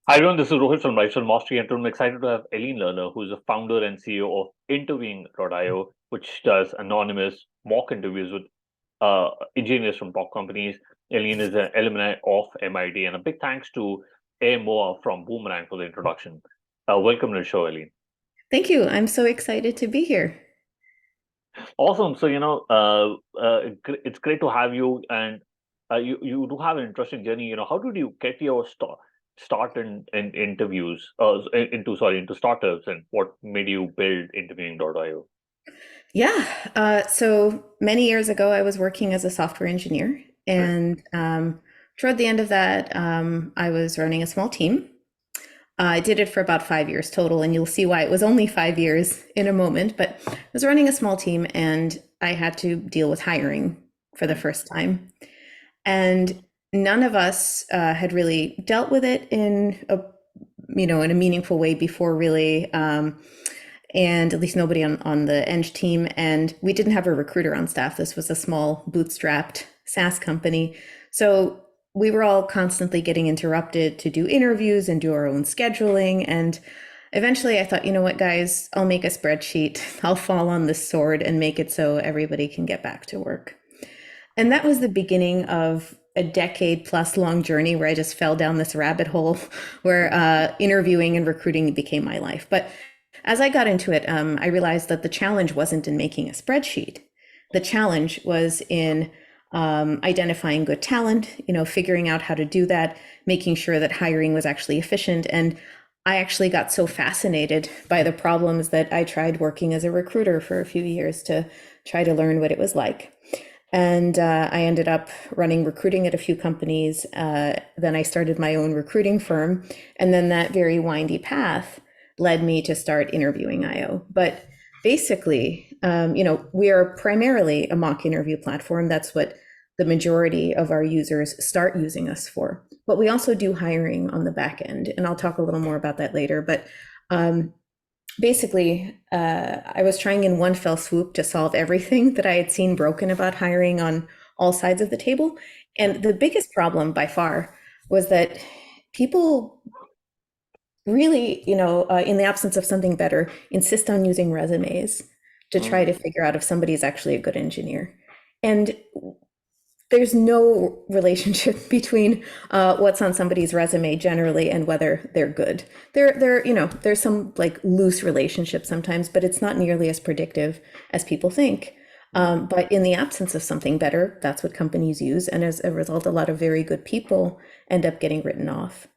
Hi everyone, this is Rohit from Lifestyle Mastery, and I'm excited to have Aline Lerner, who is the founder and CEO of Interviewing.io, which does anonymous mock interviews with engineers from top companies. Aline is an alumni of MIT, and a big thanks to A. Moa from Boomerang for the introduction. Welcome to the show, Aline. Thank you. I'm so excited to be here. Awesome. So, it's great to have you, and you do have an interesting journey. How did you get your start in interviews, into startups, and what made you build interviewing.io? Yeah. So many years ago, I was working as a software engineer. Right. And toward the end of that, I was running a small team. I did it for about 5 years total. And you'll see why it was only 5 years in a moment. But I was running a small team and I had to deal with hiring for the Right. first time. And none of us had really dealt with it in a meaningful way before, really. And at least nobody on the Eng team. And we didn't have a recruiter on staff. This was a small bootstrapped SaaS company. So we were all constantly getting interrupted to do interviews and do our own scheduling. And eventually I thought, you know what, guys, I'll make a spreadsheet. I'll fall on this sword and make it so everybody can get back to work. And that was the beginning of a decade plus long journey where I just fell down this rabbit hole where interviewing and recruiting became my life. But as I got into it, I realized that the challenge wasn't in making a spreadsheet. The challenge was in identifying good talent, figuring out how to do that, making sure that hiring was actually efficient. And I actually got so fascinated by the problems that I tried working as a recruiter for a few years to try to learn what it was like. And I ended up running recruiting at a few companies. Then I started my own recruiting firm. And then that very windy path led me to start interviewing IO. But basically, we are primarily a mock interview platform. That's what the majority of our users start using us for. But we also do hiring on the back end. And I'll talk a little more about that later. But basically, I was trying in one fell swoop to solve everything that I had seen broken about hiring on all sides of the table. Right. And the biggest problem by far was that people really, in the absence of something better, insist on using resumes to try to Mm. figure out if somebody is actually a good engineer. And there's no relationship between what's on somebody's resume generally and whether they're good. There's some like loose relationship sometimes, but it's not nearly as predictive as people think. Mm. But in the absence of something better, that's what companies use, and as a result, a lot of very good people end up getting written off.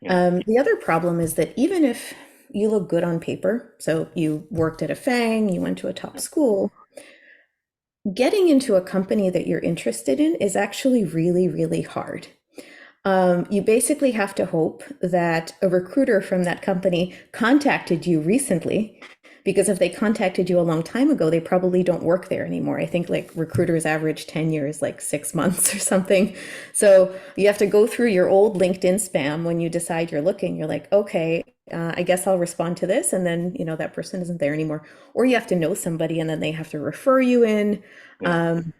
Yeah. The other problem is that even if you look good on paper, so you worked at a FANG, you went to a top Yeah. school, getting into a company that you're interested in is actually really, really hard. You basically have to hope that a recruiter from that company contacted you recently, because if they contacted you a long time ago, they probably don't work there anymore. I think like recruiters average tenure is like 6 months or something. So you have to go through your old LinkedIn spam when you decide you're looking. You're like, okay, I guess I'll respond to this. And then, that person isn't there anymore. Or you have to know somebody and then they have to refer you in. Yeah. Um,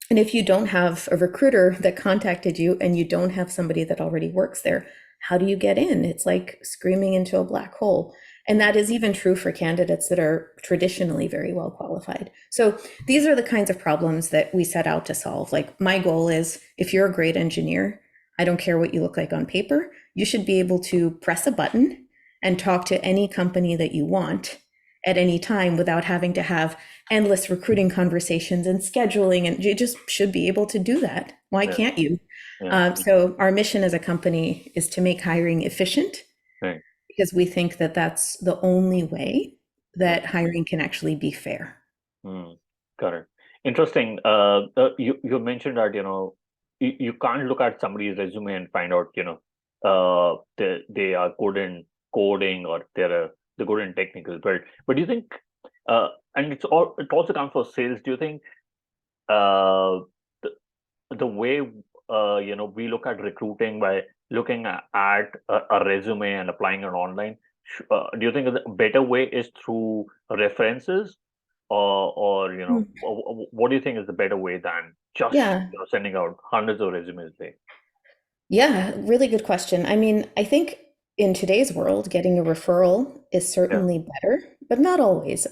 and if you don't have a recruiter that contacted you and you don't have somebody that already works there, how do you get in? It's like screaming into a black hole. And Mm. that is even true for candidates that are traditionally very well qualified. So these are the kinds of problems that we set out to solve. Like my goal is if you're a great engineer, I don't care what you look like on paper, you should be able to press a button and talk to any company that you want at any time without having to have endless recruiting conversations and scheduling, and you just should be able to do that. Why Yeah. can't you? Yeah. So our mission as a company is to make hiring efficient Right. because we think that that's the only way Yeah. that hiring can actually be fair. Mm. Got it. Interesting. You mentioned that you can't look at somebody's resume and find out they are good in coding or they're good in technical. But do you think and it also counts for sales? Do you think uh, the the way we look at recruiting by looking at a resume and applying it online? Do you think a better way is through references, or what do you think is the better way than just Yeah. sending out hundreds of resumes a day? Yeah, really good question. I mean, I think in today's world, getting a referral is Yeah. certainly better, but not always.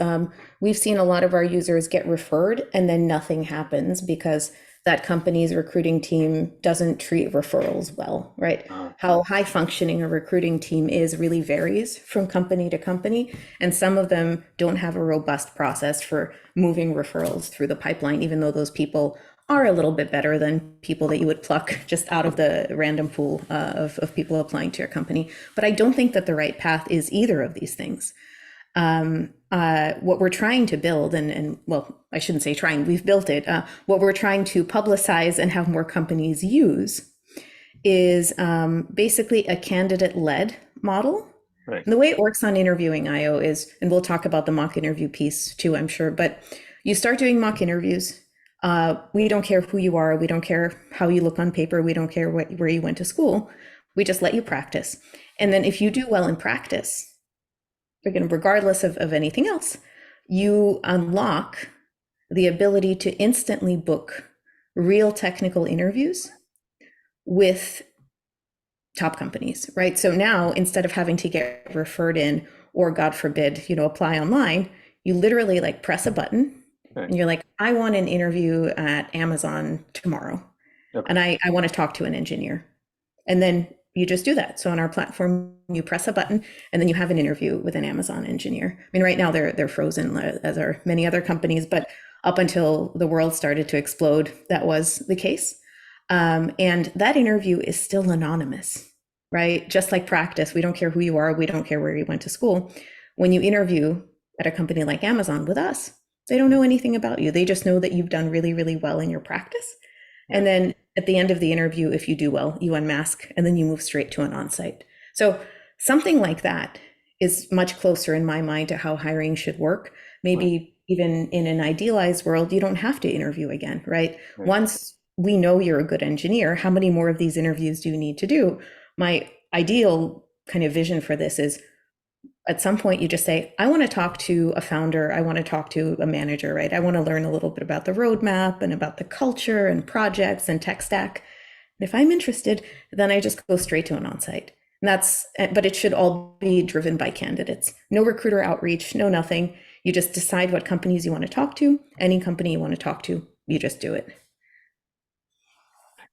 We've seen a lot of our users get referred and then nothing happens because that company's recruiting team doesn't treat referrals well, right? How high functioning a recruiting team is really varies from company to company. And some of them don't have a robust process for moving referrals through the pipeline, even though those people are a little bit better than people that you would pluck just out of the random pool of people applying to your company. But I don't think that the right path is either of these things. What we're trying to build, and well, I shouldn't say trying, we've built it. What we're trying to publicize and have more companies use is basically a candidate-led model. Right. And the way it works on Interviewing IO is, and we'll talk about the mock interview piece too, I'm sure, but you start doing mock interviews. We don't care who you are. We don't care how you look on paper. We don't care where you went to school. We just let you practice. And then if you do well in practice, again, regardless of anything else, you unlock the ability to instantly book real technical interviews with top companies, right? So now instead of having to get referred in or God forbid, apply online, you literally like press a button Right. and you're like, I want an interview at Amazon tomorrow. Okay. And I want to talk to an engineer. And then you just do that. So on our platform, you press a button and then you have an interview with an Amazon engineer. I mean, right now they're frozen, as are many other companies, but up until the world started to explode, that was the case. And that interview is still anonymous, right? Just like practice, we don't care who you are, we don't care where you went to school. When you interview at a company like Amazon with us, they don't know anything about you. They just know that you've done really, really well in your practice. Yeah. And then at the end of the interview, if you do well, you unmask and then you move straight to an on-site. So something like that is much closer in my mind to how hiring should work. Right. Maybe even in an idealized world, you don't have to interview again, right? Right. Once we know you're a good engineer, how many more of these interviews do you need to do? My ideal kind of vision for this is at some point you just say, I want to talk to a founder, I want to talk to a manager, right? I want to learn a little bit about the roadmap and about the culture and projects and tech stack. And if I'm interested, then I just go straight to an on-site. And but it should all be driven by candidates. No recruiter outreach, no nothing. You just decide what companies you want to talk to. Any company you want to talk to, you just do it.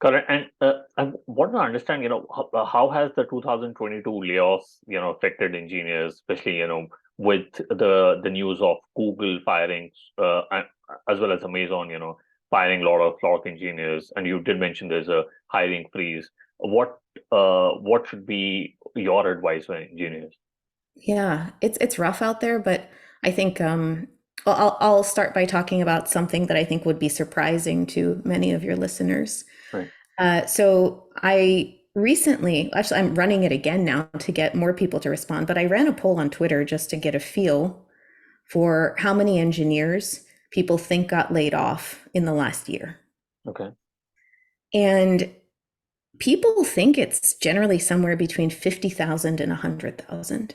Correct. And I want to understand, how has the 2022 layoffs, affected engineers, especially, with the news of Google firing, as well as Amazon, firing a lot of engineers. And you did mention there's a hiring freeze. What should be your advice for engineers? Yeah, it's rough out there, but I think I'll start by talking about something that I think would be surprising to many of your listeners. Right. So I recently, actually, I'm running it again now to get more people to respond, but I ran a poll on Twitter just to get a feel for how many engineers people think got laid off in the last year. Okay. And people think it's generally somewhere between 50,000 and 100,000.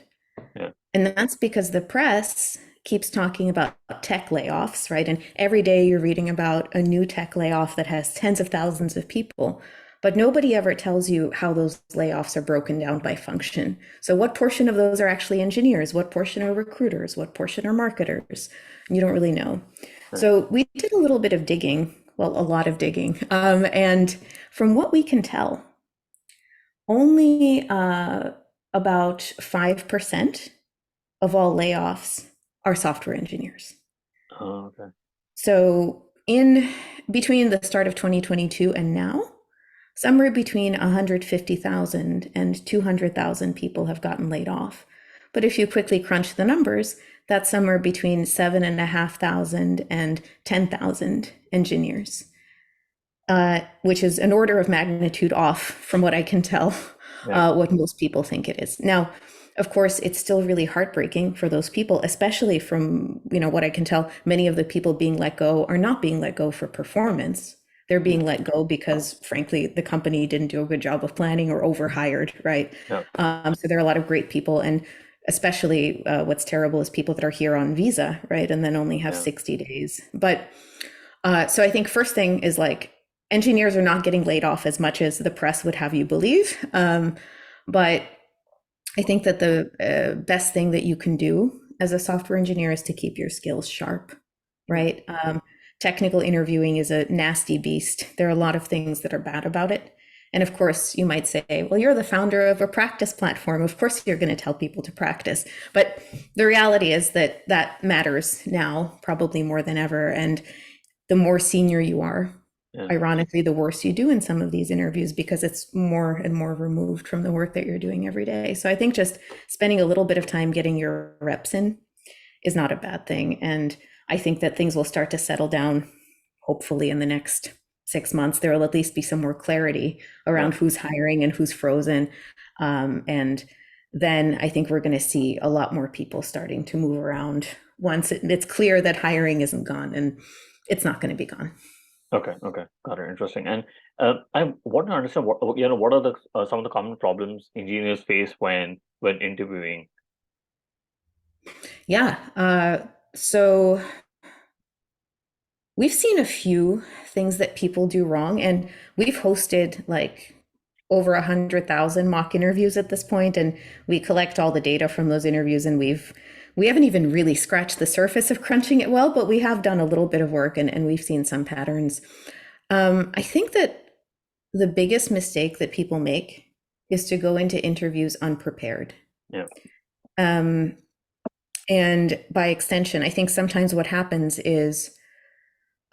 Yeah. And that's because the press keeps talking about tech layoffs, right? And every day you're reading about a new tech layoff that has tens of thousands of people. But nobody ever tells you how those layoffs are broken down by function. So, what portion of those are actually engineers? What portion are recruiters? What portion are marketers? You don't really know. Right. So, we did a little bit of digging, well, a lot of digging. And from what we can tell, only about 5% of all layoffs are software engineers. Okay. So in between the start of 2022 and now, somewhere between 150,000 and 200,000 people have gotten laid off. But if you quickly crunch the numbers, that's somewhere between 7,500 and 10,000 engineers, which is an order of magnitude off from what I can tell, Yeah. what most people think it is. Now, of course, it's still really heartbreaking for those people, especially from, what I can tell, many of the people being let go are not being let go for performance. They're Yeah. being let go because, frankly, the company didn't do a good job of planning or overhired, right? Yeah. So there are a lot of great people, and especially what's terrible is people that are here on visa, right, and then only have Yeah. 60 days. But so I think first thing is like engineers are not getting laid off as much as the press would have you believe. But I think that the best thing that you can do as a software engineer is to keep your skills sharp, Yeah. right? Technical interviewing is a nasty beast. There are a lot of things that are bad about it. And of course, you might say, well, you're the founder of a practice platform. Of course, you're going to tell people to practice. But the reality is that that matters now, probably more than ever. And the more senior you are, Yeah. ironically, the worse you do in some of these interviews because it's more and more removed from the work that you're doing every day. So I think just spending a little bit of time getting your reps in is not a bad thing. And I think that things will start to settle down, hopefully, in the next 6 months. There will at least be some more clarity Yeah. around who's hiring and who's frozen. And then I think we're going to see a lot more people starting to move around once it's clear that hiring isn't gone, and it's not going to be gone. Okay. Okay. Got it. Interesting. And I want to understand what are the some of the common problems engineers face when interviewing. Yeah. So we've seen a few things that people do wrong, and we've hosted like over 100,000 mock interviews at this point, and we collect all the data from those interviews, and we haven't even really scratched the surface of crunching it well, but we have done a little bit of work, and we've seen some patterns. I think that the biggest mistake that people make is to go into interviews unprepared. Yeah. Um, and by extension, I think sometimes what happens is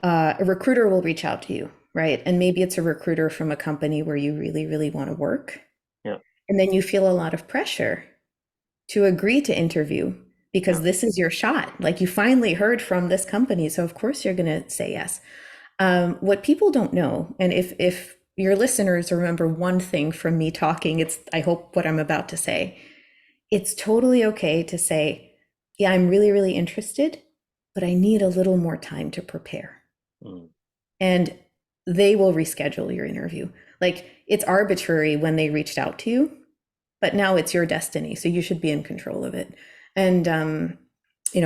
a recruiter will reach out to you, right? And maybe it's a recruiter from a company where you really, really want to work. Yeah. And then you feel a lot of pressure to agree to interview Yeah. because this is your shot. Like you finally heard from this company. So, of course, you're going to say yes. What people don't know, and if your listeners remember one thing from me talking, it's, I hope, what I'm about to say. It's totally okay to say, yeah, I'm really, really interested, but I need a little more time to prepare. Mm. And they will reschedule your interview. Like it's arbitrary when they reached out to you, but now it's your destiny. So you should be in control of it. And,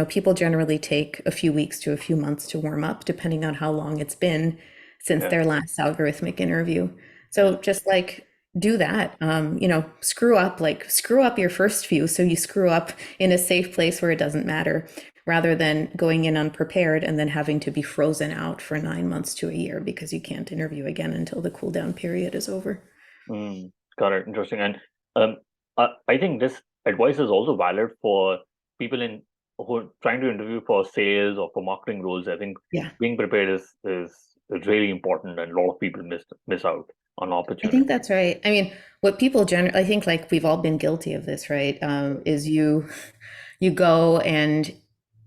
people generally take a few weeks to a few months to warm up, depending on how long it's been since Yeah. their last algorithmic interview. Yeah. So just like do that, screw up your first few. So you screw up in a safe place where it doesn't matter, rather than going in unprepared and then having to be frozen out for 9 months to a year because you can't interview again until the cool down period is over. Mm. Got it. Interesting. And um, I think this advice is also valid for people in who are trying to interview for sales or for marketing roles. I think Yeah. being prepared is really important, and a lot of people miss out on I think opportunities. that's right. I mean, what people generally, I think like we've all been guilty of this, right? Is you go and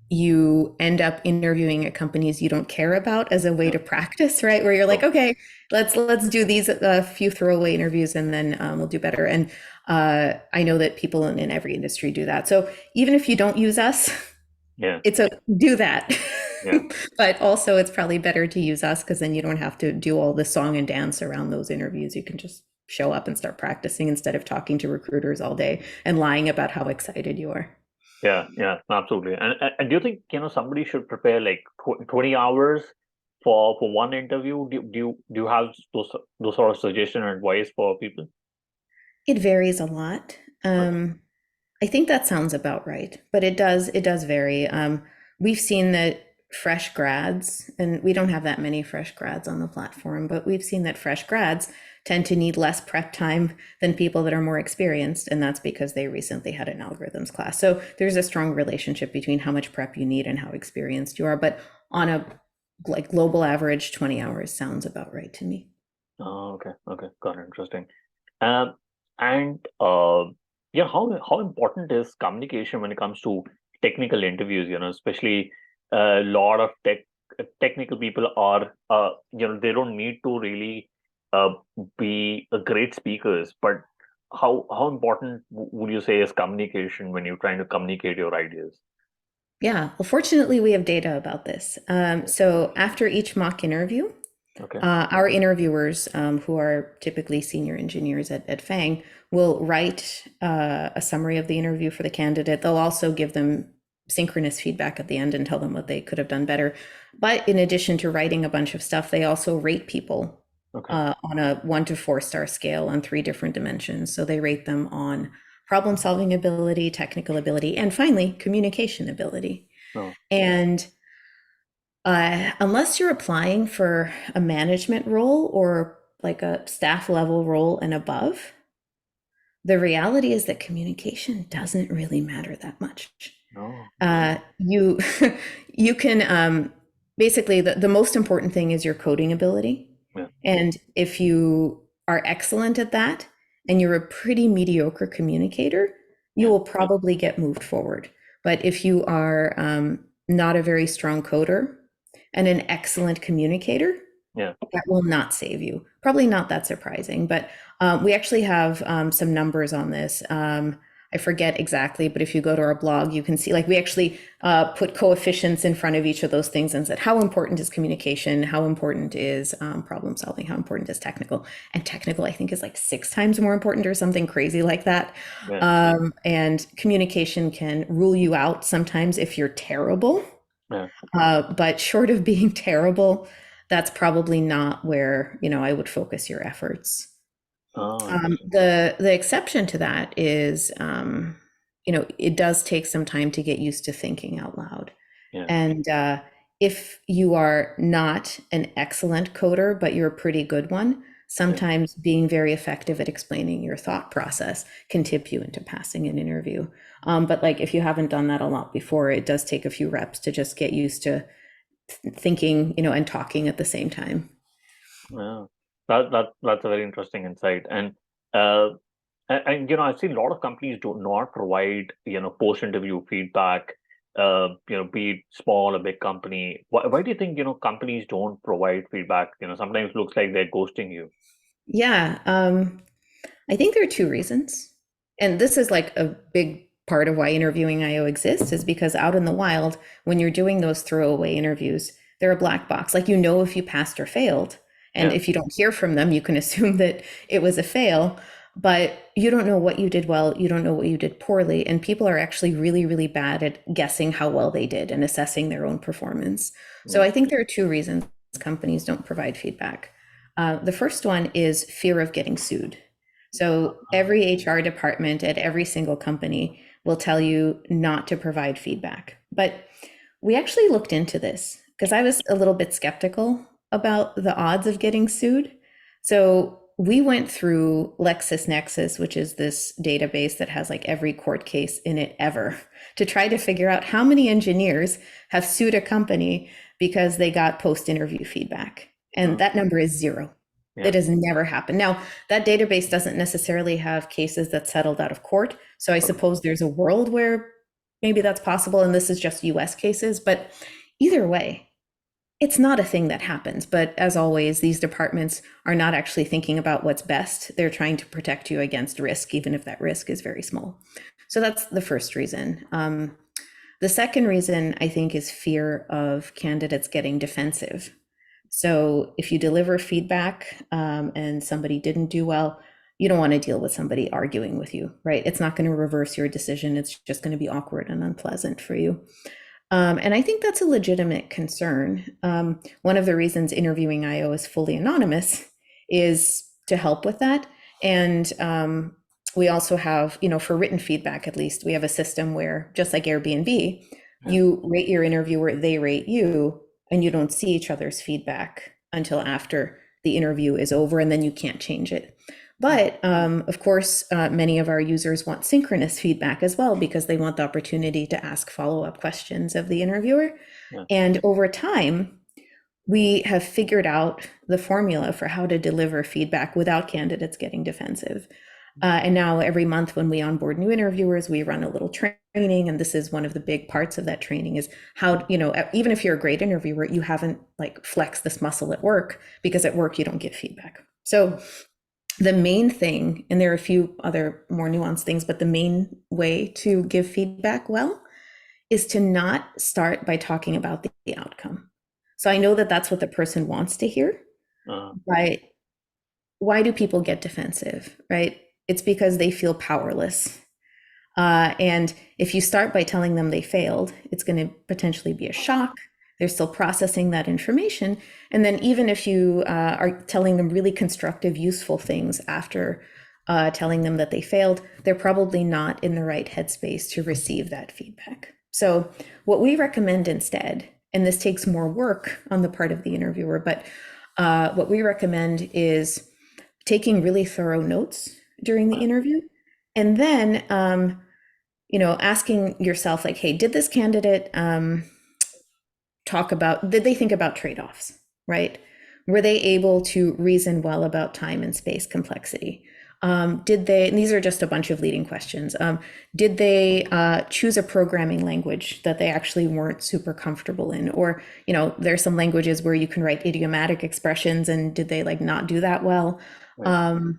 you end up interviewing at companies you don't care about as a way Yeah. to practice, right? Where you're like, So okay, let's do these few throwaway interviews and then we'll do better. And I know that people in every industry do that. So even if you don't use us, yeah. it's a do that. Yeah. But also it's probably better to use us because then you don't have to do all the song and dance around those interviews. You can just show up and start practicing instead of talking to recruiters all day and lying about how excited you are. Yeah. Yeah. Absolutely. And do you think somebody should prepare like 20 hours for one interview? Do you have those sort of suggestion or advice for people? It varies a lot. Okay. I think that sounds about right, but it does vary. We've seen that fresh grads, and we don't have that many fresh grads on the platform, but we've seen that fresh grads tend to need less prep time than people that are more experienced, and that's because they recently had an algorithms class. So there's a strong relationship between how much prep you need and how experienced you are. But on a like global average, 20 hours sounds about right to me. Oh, okay. Okay. Got it. Interesting. Um, and yeah, how important is communication when it comes to technical interviews? Especially a lot of technical people are they don't need to really uh, be a great speakers, but how important would you say is communication when you're trying to communicate your ideas? Yeah, well, fortunately, we have data about this. So after each mock interview, Okay. our interviewers, who are typically senior engineers at FANG, will write a summary of the interview for the candidate. They'll also give them synchronous feedback at the end and tell them what they could have done better. But in addition to writing a bunch of stuff, they also rate people Okay. on a 1 to 4 star scale on 3 different dimensions. So they rate them on problem solving ability, technical ability, and finally, communication ability. No. And unless you're applying for a management role or like a staff level role and above, the reality is that communication doesn't really matter that much. No. You you can basically the most important thing is your coding ability. Yeah. And if you are excellent at that and you're a pretty mediocre communicator, you Yeah. will probably get moved forward. But if you are not a very strong coder and an excellent communicator, Yeah. that will not save you. Probably not that surprising, but we actually have some numbers on this. I forget exactly, but if you go to our blog, you can see like we actually put coefficients in front of each of those things and said how important is communication, how important is problem solving, how important is technical, and technical I think is like 6 times more important or something crazy like that. Yeah. And communication can rule you out sometimes if you're terrible. Yeah. But short of being terrible, that's probably not where, I would focus your efforts. Oh, interesting. The exception to that is, it does take some time to get used to thinking out loud. Yeah. And if you are not an excellent coder, but you're a pretty good one, Yeah. sometimes being very effective at explaining your thought process can tip you into passing an interview. But like if you haven't done that a lot before, it does take a few reps to just get used to thinking, and talking at the same time. Yeah. That's a very interesting insight. Uh, and I've seen a lot of companies do not provide, post-interview feedback, be it small or big company. Why do you think, companies don't provide feedback? Sometimes it looks like they're ghosting you. Yeah, I think there are 2 reasons. And this is like a big part of why interviewing IO exists is because out in the wild, when you're doing those throwaway interviews, they're a black box. Like if you passed or failed. And Yeah. if you don't hear from them, you can assume that it was a fail, but you don't know what you did well, you don't know what you did poorly, and people are actually really, really bad at guessing how well they did and assessing their own performance. So Yeah. I think there are 2 reasons companies don't provide feedback. The first one is fear of getting sued. So Uh, every HR department at every single company will tell you not to provide feedback. But we actually looked into this because I was a little bit skeptical about the odds of getting sued. So we went through LexisNexis, which is this database that has like every court case in it ever, to try to figure out how many engineers have sued a company because they got post-interview feedback. And uh, that number is 0. yeah. It has never happened. Now, that database doesn't necessarily have cases that settled out of court. So I Okay. suppose there's a world where maybe that's possible, and this is just US cases. But either way, it's not a thing that happens. But as always, these departments are not actually thinking about what's best. They're trying to protect you against risk, even if that risk is very small. So that's the first reason. The second reason, I think, is fear of candidates getting defensive. So if you deliver feedback and somebody didn't do well, you don't want to deal with somebody arguing with you, right? It's not going to reverse your decision. It's just going to be awkward and unpleasant for you. And I think that's a legitimate concern. One of the reasons interviewing IO is fully anonymous is to help with that. And we also have, for written feedback, at least, we have a system where, just like Airbnb, Yeah. you rate your interviewer, they rate you, and you don't see each other's feedback until after the interview is over, and then you can't change it. But of course, many of our users want synchronous feedback as well because they want the opportunity to ask follow-up questions of the interviewer. Yeah. And over time, we have figured out the formula for how to deliver feedback without candidates getting defensive. And now every month when we onboard new interviewers, we run a little training. And this is one of the big parts of that training is how, even if you're a great interviewer, you haven't like flexed this muscle at work because at work you don't get feedback. So the main thing, and there are a few other more nuanced things, but the main way to give feedback well is to not start by talking about the outcome. So I know that that's what the person wants to hear, Uh, but why do people get defensive, right? It's because they feel powerless. And if you start by telling them they failed, it's going to potentially be a shock. they're still processing that information. And then even if you are telling them really constructive, useful things after telling them that they failed, they're probably not in the right headspace to receive that feedback. So what we recommend instead, and this takes more work on the part of the interviewer, but what we recommend is taking really thorough notes during the interview, and then asking yourself, like, hey, did this candidate did they think about trade-offs, right? Were they able to reason well about time and space complexity? Did they, and these are just a bunch of leading questions, did they choose a programming language that they actually weren't super comfortable in? Or, there's some languages where you can write idiomatic expressions, and did they like not do that well? Right.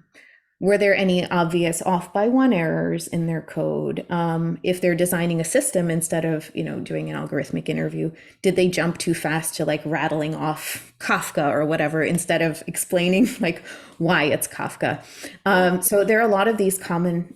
Were there any obvious off by one errors in their code? If they're designing a system instead of, doing an algorithmic interview, did they jump too fast to like rattling off Kafka or whatever instead of explaining like why it's Kafka? So there are a lot of these common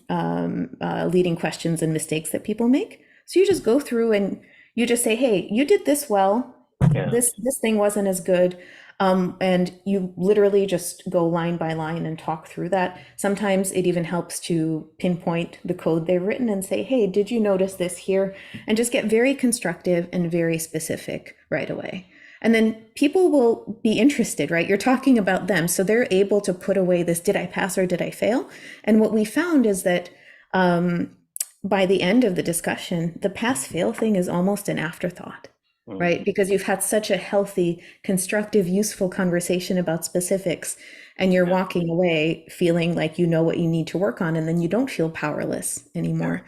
leading questions and mistakes that people make. So you just go through and you just say, hey, you did this well. Yeah. This thing wasn't as good. And you literally just go line by line and talk through that. Sometimes it even helps to pinpoint the code they've written and say, hey, did you notice this here? And just get very constructive and very specific right away. And then people will be interested, right? You're talking about them. So they're able to put away this, did I pass or did I fail? And what we found is that by the end of the discussion, the pass fail thing is almost an afterthought. Mm. Right? Because you've had such a healthy, constructive, useful conversation about specifics, and you're Yeah. walking away feeling like you know what you need to work on, and then you don't feel powerless Yeah. anymore.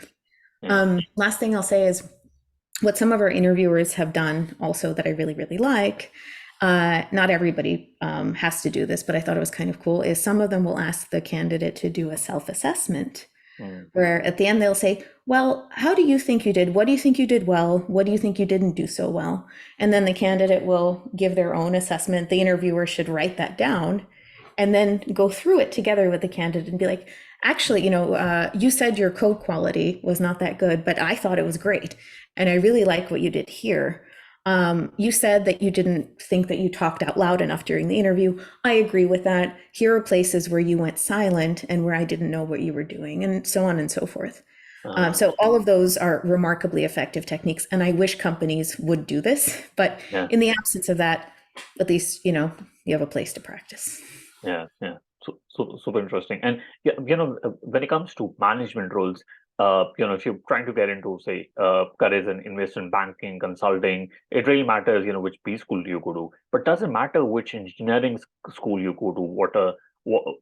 Yeah. Last thing I'll say is what some of our interviewers have done also that I really, really like. Not everybody has to do this, but I thought it was kind of cool, is some of them will ask the candidate to do a self-assessment Mm. where at the end they'll say, well, how do you think you did? What do you think you did well? What do you think you didn't do so well? And then the candidate will give their own assessment. The interviewer should write that down and then go through it together with the candidate and be like, actually, you said your code quality was not that good, but I thought it was great. And I really like what you did here. You said that you didn't think that you talked out loud enough during the interview. I agree with that. Here are places where you went silent and where I didn't know what you were doing, and so on and so forth. So all of those are remarkably effective techniques, and I wish companies would do this. But Yeah. in the absence of that, at least, you have a place to practice. Yeah. Yeah. So super interesting. And yeah, when it comes to management roles, if you're trying to get into, say, careers in investment banking, consulting, it really matters, which B school do you go to. But doesn't matter which engineering school you go to,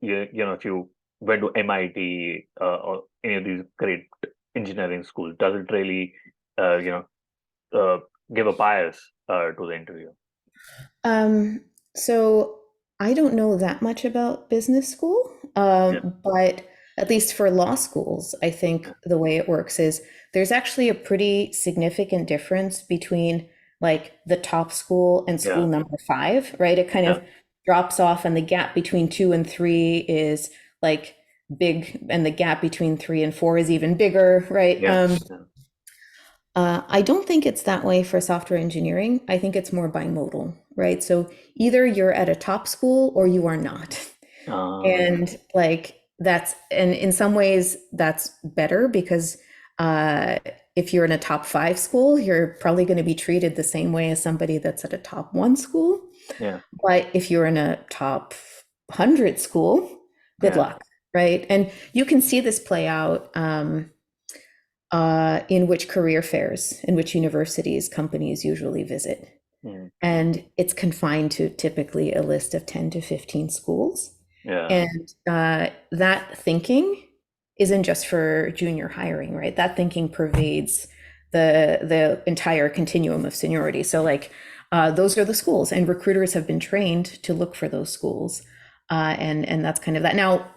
if you went to MIT or any of these great engineering schools, does it really, give a bias to the interview? So I don't know that much about business school, Yeah. but at least for law schools, I Yeah. think the way it works is there's actually a pretty significant difference between like the top school and school Yeah. number five, right? It kind Yeah. of drops off, and the gap between two and three is like big, and the gap between three and four is even bigger, right? Yeah. Yeah. I don't think it's that way for software engineering. I think it's more bimodal, right? So either you're at a top school or you are not. Yeah. And like and in some ways that's better because uh, if you're in a top five school, you're probably going to be treated the same way as somebody that's at a top one school. Yeah. But if you're in a top 100 school, good Yeah. luck, right? And you can see this play out. In which career fairs, in which universities companies usually visit. Mm. And it's confined to typically a list of 10 to 15 schools. Yeah. And that thinking isn't just for junior hiring, right? That thinking pervades the entire continuum of seniority. So like those are the schools, and recruiters have been trained to look for those schools. And that's kind of that. Now,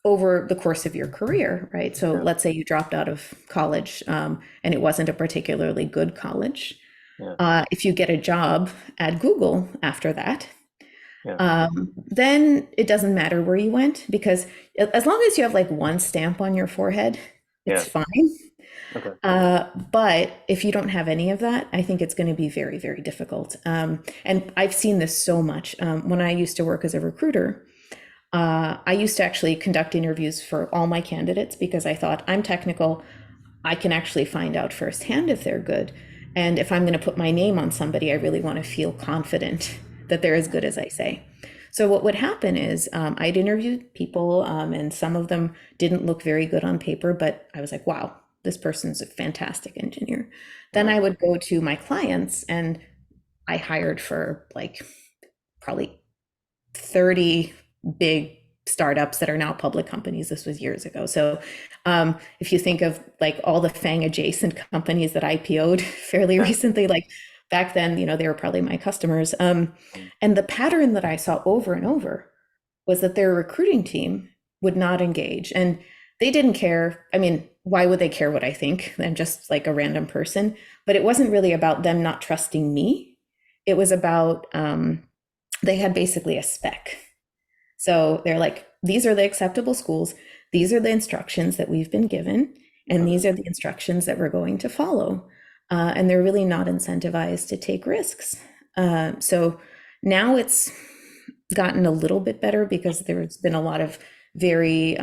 over the course of your career, right? So Yeah. let's say you dropped out of college and it wasn't a particularly good college. Yeah. If you get a job at Google after that, Yeah. then it doesn't matter where you went, because as long as you have like one stamp on your forehead, It's Yeah. fine. Okay. But if you don't have any of that, I think it's going to be very, very difficult. And I've seen this so much. When I used to work as a recruiter, I used to actually conduct interviews for all my candidates because I thought I'm technical. I can actually find out firsthand if they're good. And if I'm going to put my name on somebody, I really want to feel confident that they're as good as I say. So what would happen is I'd interview people, and some of them didn't look very good on paper, but I was like, wow, this person's a fantastic engineer. Then Yeah. I would go to my clients, and I hired for like probably 30 big startups that are now public companies. This was years ago. So if you think of like all the FANG adjacent companies that IPO'd fairly Yeah. recently, like back then, they were probably my customers. Mm. And the pattern that I saw over and over was that their recruiting team would not engage. And they didn't care. I mean, why would they care what I think? I'm just like a random person. But it wasn't really about them not trusting me. It was about they had basically a spec. So they're like, these are the acceptable schools. These are the instructions that we've been given. And Okay. these are the instructions that we're going to follow. And they're really not incentivized to take risks. So now it's gotten a little bit better because there's been a lot of very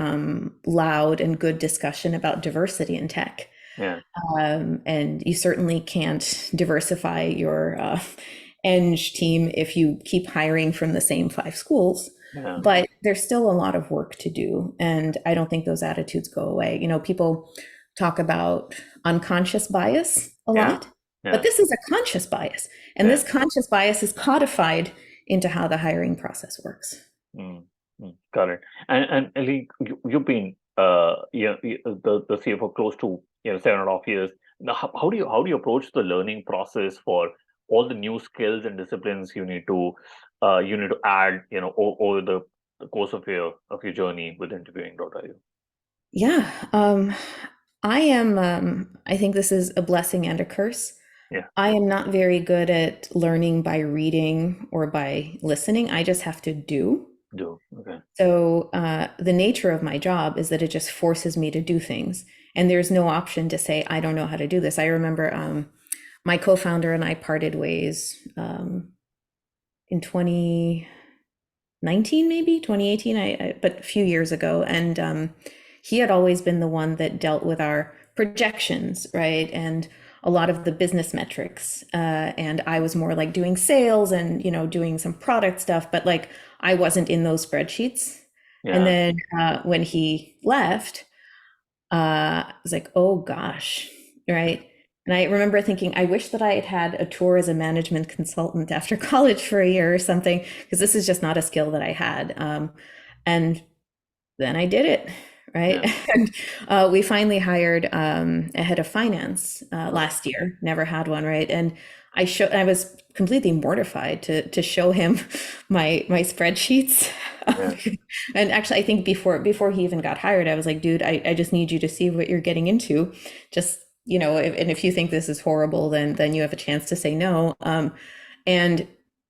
loud and good discussion about diversity in tech. Yeah. And you certainly can't diversify your Eng team if you keep hiring from the same 5 schools. Yeah. But there's still a lot of work to do. And I don't think those attitudes go away. People talk about unconscious bias a Yeah. lot, but Yeah. this is a conscious bias. And Yeah. this conscious bias is codified into how the hiring process works. Mm, got it. And Ellie, you've been the CFO close to 7.5 years. Now, how do you approach the learning process for all the new skills and disciplines you need to add over the course of your journey with interviewing.io? Yeah. I think this is a blessing and a curse. Yeah. I am not very good at learning by reading or by listening. I just have to do. Do okay. So the nature of my job is that it just forces me to do things. And there's no option to say, I don't know how to do this. I remember my co-founder and I parted ways in 2019, maybe 2018, but a few years ago. And he had always been the one that dealt with our projections, right? And a lot of the business metrics. And I was more like doing sales and, doing some product stuff, but like I wasn't in those spreadsheets. And Yeah. then when he left, I was like, oh gosh, right? And I remember thinking, I wish that I had had a tour as a management consultant after college for a year or something, because this is just not a skill that I had. And then I did it, right? Yeah. And we finally hired a head of finance Okay. last year. Never had one, right? And I was completely mortified to show him my spreadsheets. Yeah. And actually, I think before he even got hired, I was like, dude, I just need you to see what you're getting into. Just and if you think this is horrible, then you have a chance to say no. And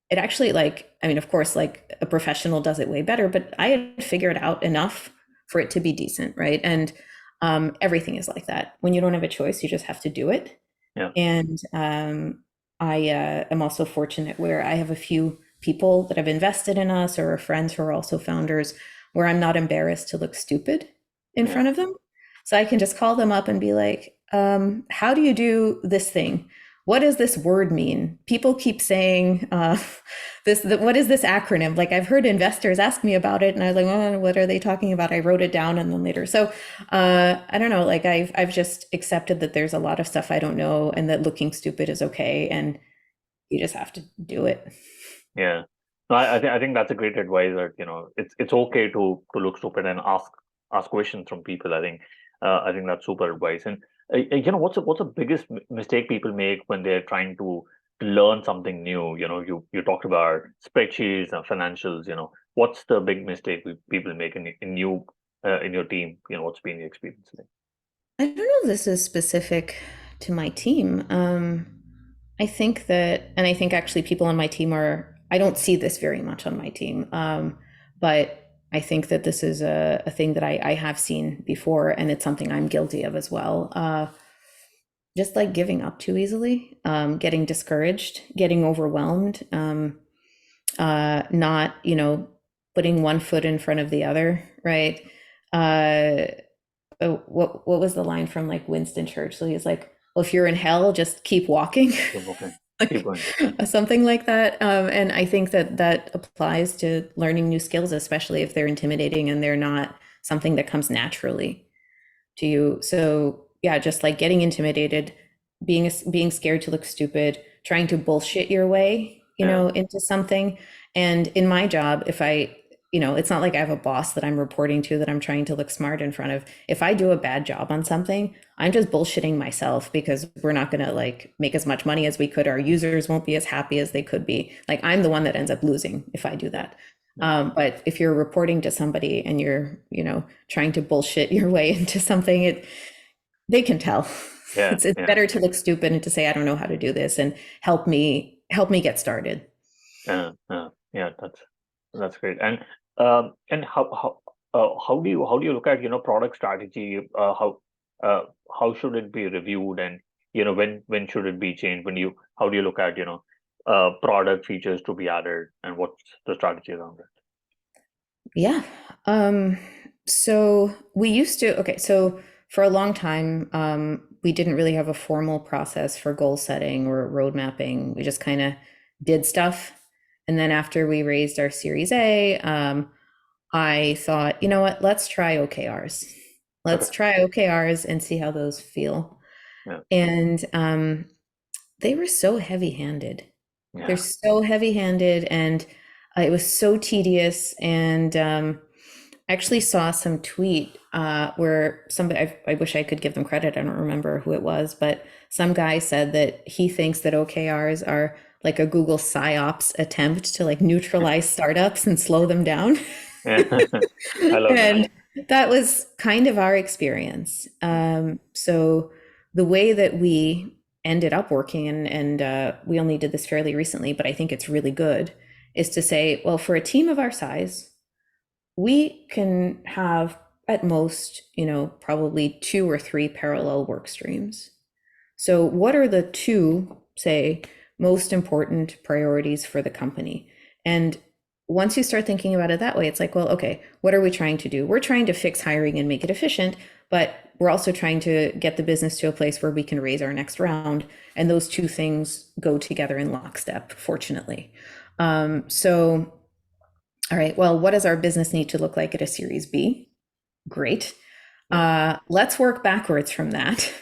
it actually, like, I mean, of course, like a professional does it way better, but I had figured out enough for it to be decent, right? And everything is like that. When you don't have a choice, you just have to do it. Yeah. And I am also fortunate where I have a few people that have invested in us or friends who are also founders where I'm not embarrassed to look stupid in Yeah. front of them. So I can just call them up and be like, how do you do this thing? What does this word mean? People keep saying what is this acronym? Like I've heard investors ask me about it, and I was like, oh, what are they talking about? I wrote it down, and then later. So I don't know. Like I've just accepted that there's a lot of stuff I don't know, and that looking stupid is okay, and you just have to do it. Yeah. No, I think that's a great advice that it's okay to look stupid and ask questions from people. I think that's super advice. And what's the biggest mistake people make when they're trying to learn something new? You talked about spreadsheets and financials. What's the big mistake people make in your team? What's been the experience like? I don't know if this is specific to my team. I think that, and I think actually people on my team are, I don't see this very much on my team, but I think that this is a thing that I have seen before, and it's something I'm guilty of as well. Just like giving up too easily, getting discouraged, getting overwhelmed, not, putting one foot in front of the other, right? Uh, what was the line from like Winston Churchill? He's like, well, if you're in hell, just keep walking. Okay, keep Like going. something like that. And I think that that applies to learning new skills, especially if they're intimidating and they're not something that comes naturally to you. So yeah, just like getting intimidated, being scared to look stupid, trying to bullshit your way, Yeah, into something. And in my job, if I, it's not like I have a boss that I'm reporting to that I'm trying to look smart in front of. If I do a bad job on something, I'm just bullshitting myself because we're not going to like make as much money as we could. Our users won't be as happy as they could be. Like I'm the one that ends up losing if I do yeah, that. yeah, But if you're reporting to somebody and you're, trying to bullshit your way into something, they can tell. yeah, It's yeah, better to look stupid and to say, I don't know how to do this and help me get started. yeah. That's great. And how do you look at product strategy? How should it be reviewed, and when should it be changed? How do you look at product features to be added, and what's the strategy around it? Yeah. So we used to, okay, so for a long time, we didn't really have a formal process for goal setting or road mapping. We just kind of did stuff. And then after we raised our Series A, I thought, you know what, let's try OKRs. Okay. Let's try OKRs and see how those feel. Yeah. And they were so heavy-handed. They're Yeah. so heavy-handed, and it was so tedious. And I actually saw some tweet where somebody, I wish I could give them credit. I don't remember who it was, but some guy said that he thinks that OKRs are like a Google PsyOps attempt to like neutralize startups and slow them down. Yeah. I love that. And that was kind of our experience. So the way that we ended up working, and we only did this fairly recently, but I think it's really good, is to say, well, for a team of our size, we can have at most, probably 2 or 3 parallel work streams. So, what are the two, say, most important priorities for the company? And once you start thinking about it that way, it's like, well, okay, what are we trying to do? We're trying to fix hiring and make it efficient, but we're also trying to get the business to a place where we can raise our next round. And those two things go together in lockstep, fortunately. So, all right, well, what does our business need to look like at a Series B? Great. Yeah. Let's work backwards from that.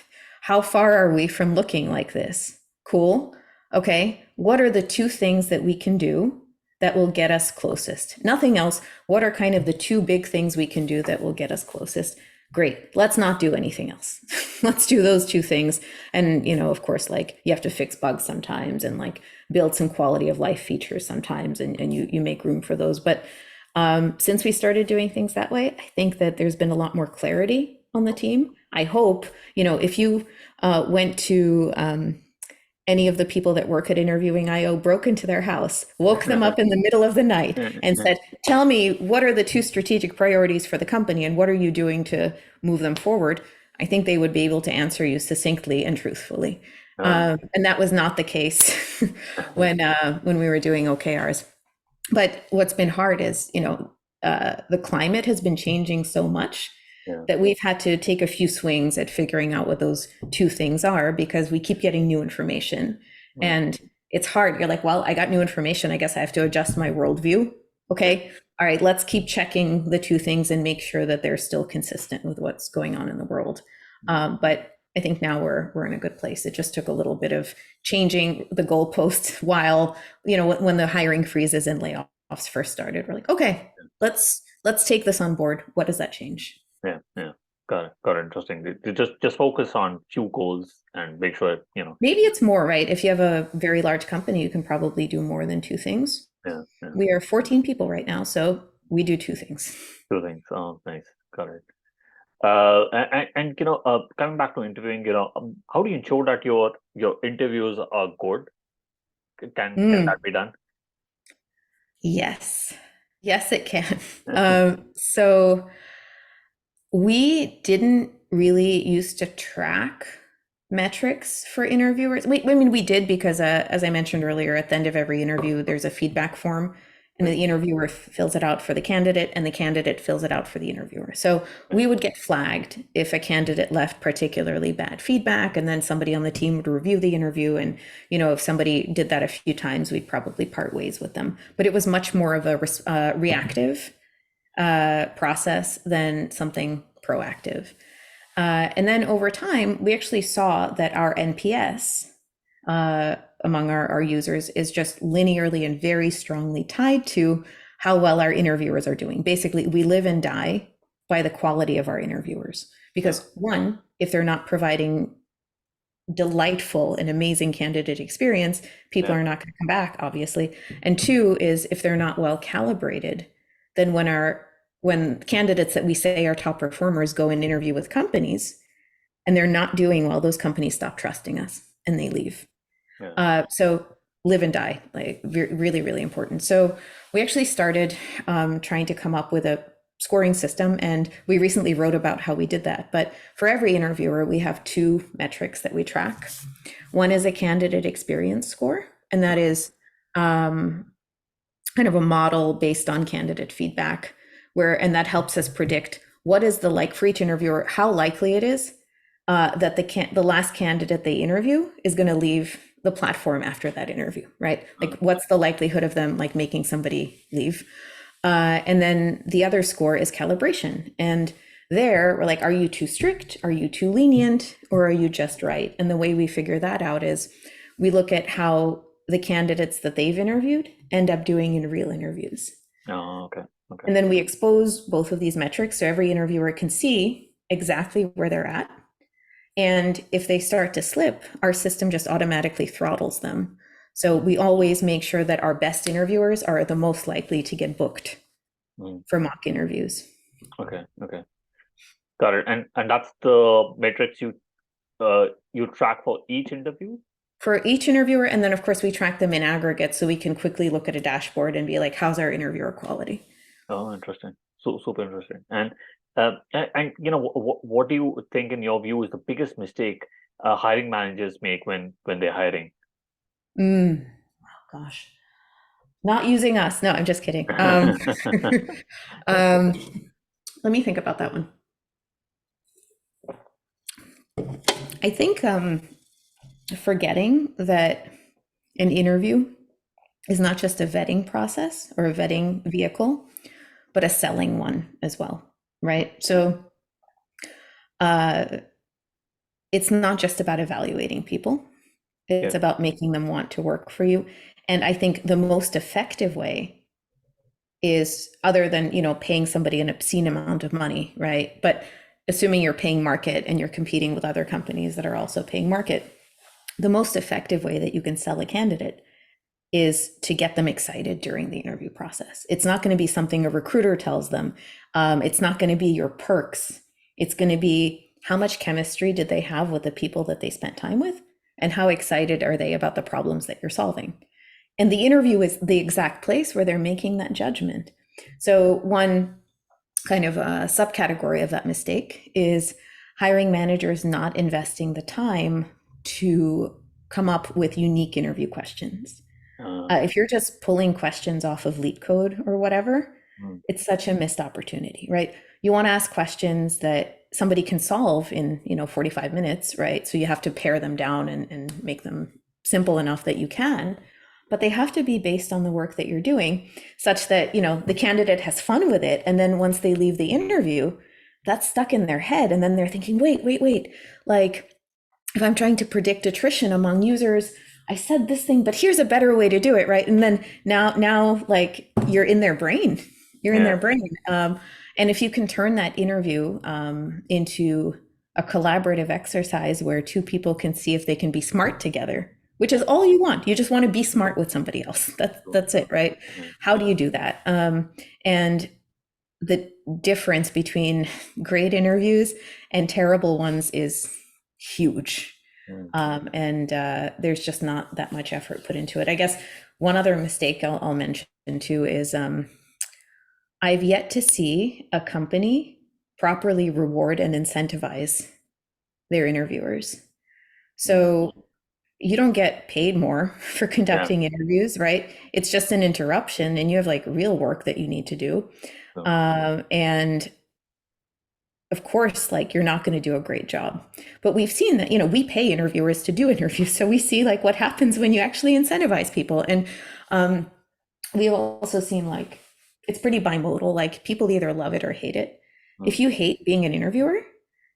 How far are we from looking like this? Cool. Okay. What are the two things that we can do that will get us closest? Nothing else. What are kind of the two big things we can do that will get us closest? Great. Let's not do anything else. Let's do those two things. And, of course, like you have to fix bugs sometimes and like build some quality of life features sometimes, and you make room for those. But since we started doing things that way, I think that there's been a lot more clarity on the team. I hope, if you went to any of the people that work at Interviewing IO, broke into their house, woke them up in the middle of the night, and said, tell me, what are the two strategic priorities for the company and what are you doing to move them forward? I think they would be able to answer you succinctly and truthfully. Uh, And that was not the case when we were doing OKRs. But what's been hard is, the climate has been changing so much yeah. that we've had to take a few swings at figuring out what those two things are because we keep getting new information. Yeah. And it's hard. You're like, well, I got new information. I guess I have to adjust my worldview. Yeah. Okay. All right. Let's keep checking the two things and make sure that they're still consistent with what's going on in the world. But I think now we're in a good place. It just took a little bit of changing the goalposts while, when the hiring freezes and layoffs first started. We're like, okay, let's take this on board. What does that change? Yeah. Yeah. Got it. Interesting. Just focus on few goals and make sure Maybe it's more, right? If you have a very large company, you can probably do more than two things. Yeah. Yeah. We are 14 people right now, so we do two things. Two things. Oh, nice. Got it. And coming back to interviewing, how do you ensure that your interviews are good? Can Mm, that be done? yes. Yes, it can. So we didn't really used to track metrics for interviewers. I mean, we did because, as I mentioned earlier, at the end of every interview, there's a feedback form, and Right. the interviewer fills it out for the candidate, and the candidate fills it out for the interviewer. So Right. we would get flagged if a candidate left particularly bad feedback, and then somebody on the team would review the interview. And, if somebody did that a few times, we'd probably part ways with them. But it was much more of a reactive process than something proactive. And then over time, we actually saw that our NPS among our users is just linearly and very strongly tied to how well our interviewers are doing. Basically, we live and die by the quality of our interviewers. Yeah. Because one, if they're not providing delightful and amazing candidate experience, people Yeah. are not going to come back, obviously. And two is if they're not well calibrated, then when candidates that we say are top performers go and interview with companies and they're not doing well, those companies stop trusting us and they leave. Yeah. So live and die, like really, really important. So we actually started trying to come up with a scoring system, and we recently wrote about how we did that. But for every interviewer, we have two metrics that we track. One is a candidate experience score, and that is kind of a model based on candidate feedback, and that helps us predict what is the like for each interviewer, how likely it is that the last candidate they interview is going to leave the platform after that interview, right? Like, what's the likelihood of them like making somebody leave? And then the other score is calibration, and there we're like, are you too strict? Are you too lenient? Or are you just right? And the way we figure that out is we look at how the candidates that they've interviewed end up doing in real interviews. Oh, okay. Okay. And then we expose both of these metrics so every interviewer can see exactly where they're at. And if they start to slip, our system just automatically throttles them. So we always make sure that our best interviewers are the most likely to get booked Mm. for mock interviews. Okay. Okay. Got it. And that's the metrics you track for each interview? For each interviewer, and then of course we track them in aggregate so we can quickly look at a dashboard and be like, how's our interviewer quality? Oh, interesting. So super interesting. And what do you think, in your view, is the biggest mistake hiring managers make when they're hiring? Oh gosh, not using us. No, I'm just kidding. Um, let me think about that one. I think forgetting that an interview is not just a vetting process or a vetting vehicle, but a selling one as well, right? So uh, it's not just about evaluating people, Yeah. it's about making them want to work for you. And I think the most effective way is, other than paying somebody an obscene amount of money, right? But assuming you're paying market and you're competing with other companies that are also paying market, the most effective way that you can sell a candidate is to get them excited during the interview process. It's not going to be something a recruiter tells them. It's not going to be your perks. It's going to be how much chemistry did they have with the people that they spent time with, and how excited are they about the problems that you're solving. And the interview is the exact place where they're making that judgment. So one kind of a subcategory of that mistake is hiring managers not investing the time to come up with unique interview questions. Okay. If you're just pulling questions off of Leet Code or whatever, Mm. it's such a missed opportunity, right? You want to ask questions that somebody can solve in 45 minutes, right? So you have to pare them down and make them simple enough that you can, but they have to be based on the work that you're doing, such that the candidate has fun with it, and then once they leave the interview, that's stuck in their head, and then they're thinking, wait, like, if I'm trying to predict attrition among users, I said this thing, but here's a better way to do it, right? And then now, like, you're in their brain. You're in their Yeah. brain. And if you can turn that interview into a collaborative exercise where two people can see if they can be smart together, which is all you want. You just want to be smart with somebody else. True, That's it, right? true. How do you do that? And the difference between great interviews and terrible ones is huge. Mm. And there's just not that much effort put into it. I guess one other mistake I'll mention too is I've yet to see a company properly reward and incentivize their interviewers. So Mm-hmm. you don't get paid more for Yeah. conducting interviews, right? It's just an interruption, and you have like real work that you need to do. So, And of course, like you're not going to do a great job. But we've seen that, we pay interviewers to do interviews. So we see like what happens when you actually incentivize people. And um, we've also seen like it's pretty bimodal. Like people either love it or hate it. If mm, you hate being an interviewer,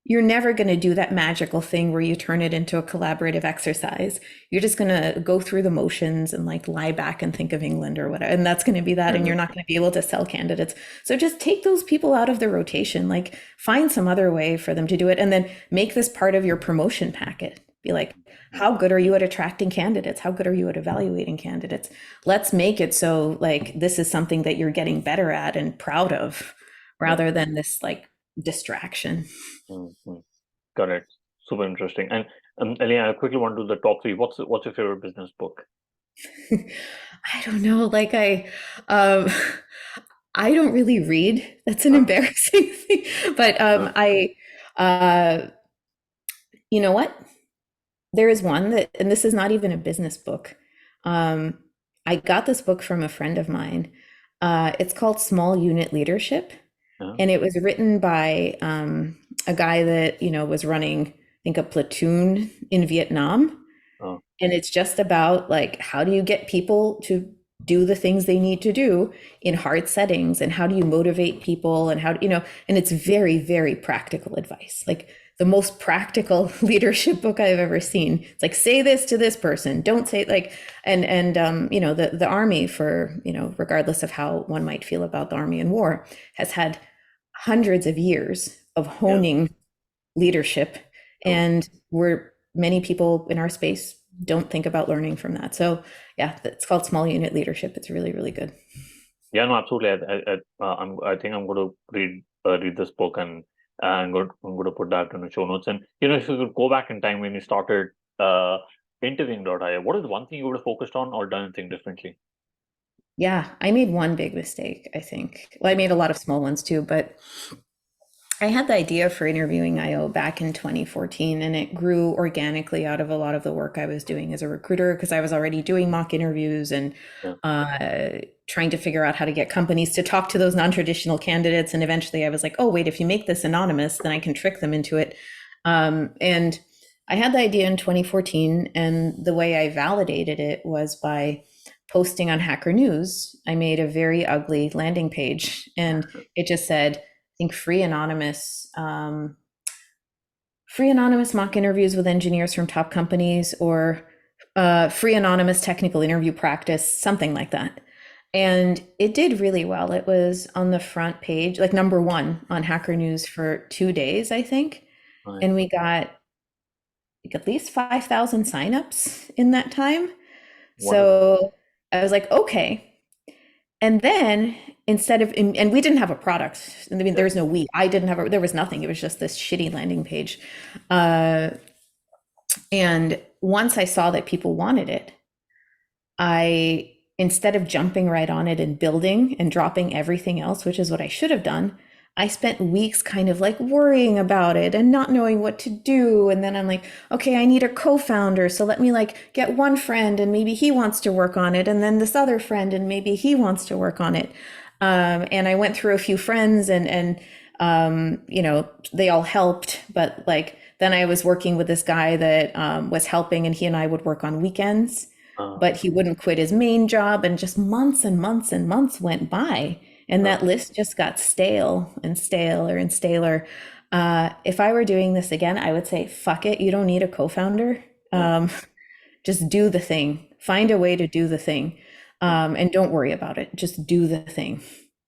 you're never going to do that magical thing where you turn it into a collaborative exercise. You're just going to go through the motions and like lie back and think of England or whatever. And that's going to be that. And you're mhm, not going to be able to sell candidates. So just take those people out of the rotation, like find some other way for them to do it. And then make this part of your promotion packet. Be like, mm, how good are you at attracting candidates? How good are you at evaluating candidates? Let's make it so like this is something that you're getting better at and proud of yeah. rather than this like distraction. Mm-hmm. Got it. Super interesting. And Aline, I quickly want to do the top three. What's your favorite business book? I don't know. Um, I don't really read. That's an Uh, embarrassing thing. But uh, uh, you know what? There is one that, and this is not even a business book. Um, I got this book from a friend of mine. It's called Small Unit Leadership, yeah. and it was written by a guy that was running, I think, a platoon in Vietnam. Uh, And it's just about like how do you get people to do the things they need to do in hard settings, and how do you motivate people, and and it's very, very practical advice, like the most practical leadership book I've ever seen. It's like, say this to this person, don't say like, and the army, for regardless of how one might feel about the army and war, has had hundreds of years of yeah. honing leadership, True. and where many people in our space don't think about learning from that. So yeah, it's called Small Unit Leadership. It's really, really good. Yeah. No. Absolutely. I think I'm going to read this book, and I'm going to put that in the show notes. And if you could go back in time when you started interviewing.io, what is one thing you would have focused on or done anything differently? Yeah, I made one big mistake, I think. Well, I made a lot of small ones too, but I had the idea for interviewing IO back in 2014, and it grew organically out of a lot of the work I was doing as a recruiter, because I was already doing mock interviews and Yeah. trying to figure out how to get companies to talk to those non-traditional candidates. And eventually I was like, oh, wait, if you make this anonymous, then I can trick them into it. And I had the idea in 2014, and the way I validated it was by posting on Hacker News. I made a very ugly landing page, and it just said, think free anonymous mock interviews with engineers from top companies, or free anonymous technical interview practice, something like that. And it did really well. It was on the front page, like number one on Hacker News for 2 days, I think. Nice. And we got like at least 5,000 signups in that time. Wonderful. So I was like, okay. And then and we didn't have a product. I mean, Yeah. there's no we. There was nothing. It was just this shitty landing page. And once I saw that people wanted it, I, instead of jumping right on it and building and dropping everything else, which is what I should have done, I spent weeks kind of like worrying about it and not knowing what to do. And then I'm like, okay, I need a co-founder. So let me like get one friend, and maybe he wants to work on it. And then this other friend, and maybe he wants to work on it. And I went through a few friends, and they all helped. But like, then I was working with this guy that was helping, and he and I would work on weekends, Uh, but he wouldn't quit his main job. And just months and months and months went by, and uh, that list just got stale and staler and staler. If I were doing this again, I would say, fuck it. You don't need a co-founder. yeah. Um, just do the thing. Find a way to do the thing. Mm, And don't worry about it. Just do the thing.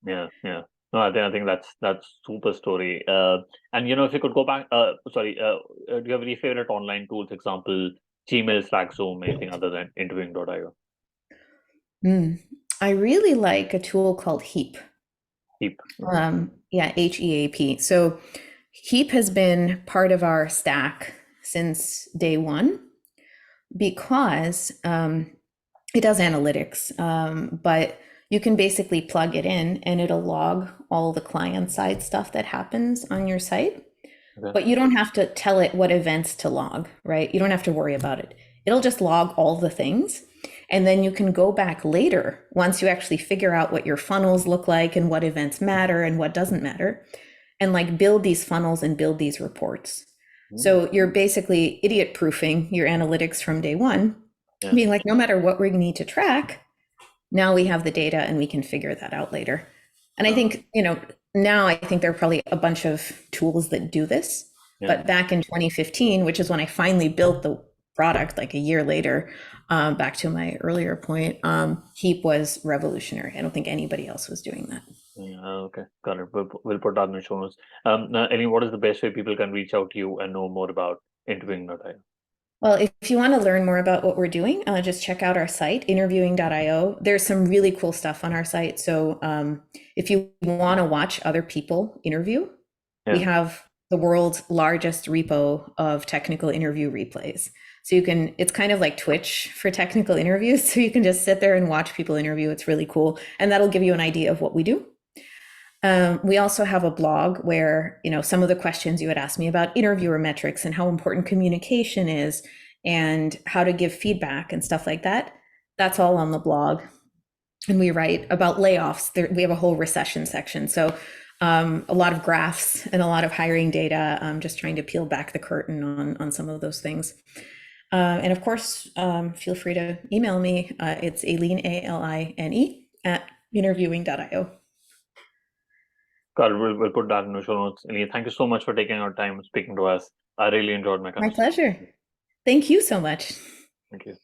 yeah. Yeah. No, I think that's super story. And if you could go back, sorry, do you have any favorite online tools? Example, Gmail, Slack, Zoom, anything other than interviewing.io? Mm. I really like a tool called Heap. Keep. Mm-hmm. Yeah, HEAP. So Heap has been part of our stack since day one, because it does analytics, but you can basically plug it in and it'll log all the client side stuff that happens on your site. Okay. But you don't have to tell it what events to log, right? You don't have to worry about it. It'll just log all the things. And then you can go back later once you actually figure out what your funnels look like and what events matter and what doesn't matter, and like build these funnels and build these reports. Mm. So you're basically idiot proofing your analytics from day one, Yeah. being like, no matter what we need to track, now we have the data and we can figure that out later. And I think, now I think there are probably a bunch of tools that do this. Yeah. But back in 2015, which is when I finally built the product, like a year later, back to my earlier point, Heap was revolutionary. I don't think anybody else was doing that. Yeah, okay, got it. We'll put that in the show notes. Now, Ellie, what is the best way people can reach out to you and know more about interviewing.io? Well, if you want to learn more about what we're doing, just check out our site, interviewing.io. There's some really cool stuff on our site. So if you want to watch other people interview, we Yeah. have the world's largest repo of technical interview replays. So it's kind of like Twitch for technical interviews. So you can just sit there and watch people interview. It's really cool. And that'll give you an idea of what we do. We also have a blog where, some of the questions you had asked me about interviewer metrics and how important communication is and how to give feedback and stuff like that. That's all on the blog. And we write about layoffs. We have a whole recession section. So a lot of graphs and a lot of hiring data. Just trying to peel back the curtain on some of those things. And of course, feel free to email me. It's Aline, ALINE, at interviewing.io. Got it. We'll put that in the show notes. Ellie, thank you so much for taking our time speaking to us. I really enjoyed my My conversation. pleasure. Thank you so much. Thank you.